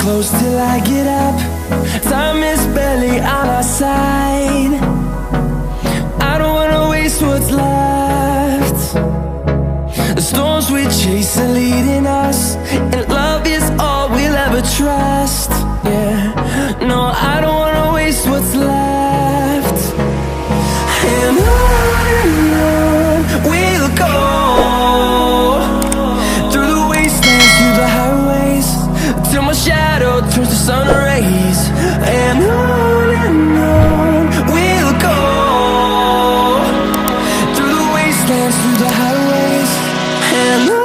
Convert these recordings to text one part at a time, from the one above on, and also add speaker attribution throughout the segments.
Speaker 1: close till I get up. Time is barely on our side. I don't wanna waste what's left. The storms we chase are leading us, and love is all we'll ever trust. Yeah, no, I don't wanna waste what's left. And on we'll go, through the wastelands, through the highways, till my shadow turns to sun rays. And on we'll go, through the wastelands, through the highways, and on.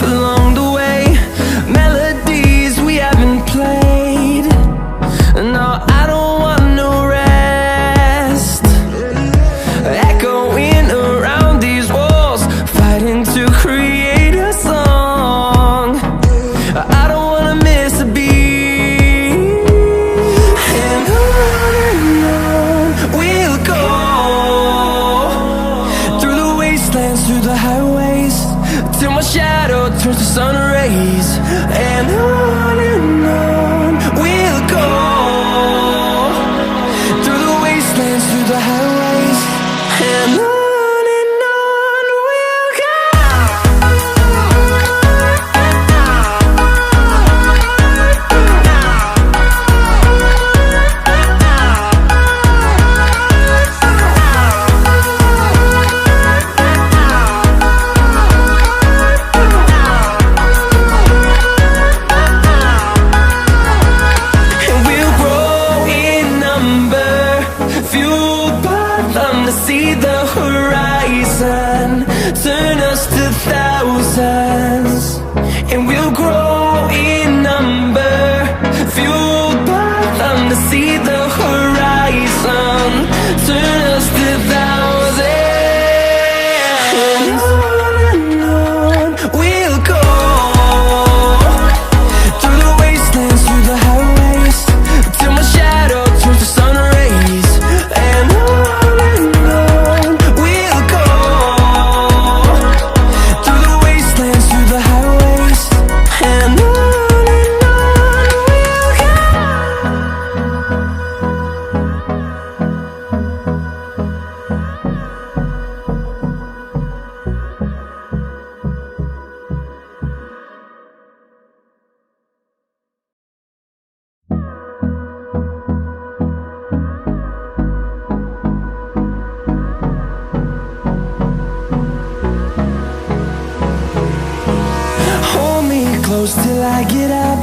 Speaker 1: Along the way, melodies we haven't played. No, I don't want no rest. Echoing around these walls, fighting to create a song. I don't wanna miss a beat. And on we'll go, through the wastelands, through the highways, till my shadow turns to sun rays. And on we'll go, through the wastelands, through the highways, and on we'll go. See the horizon, turn us to thousands, and we'll grow in number, fueled by them to see the horizon, turn us to thousands. And on we'll go, through the wastelands, through the highways, till my shadow turns to sun rays. And hold me close till I get up.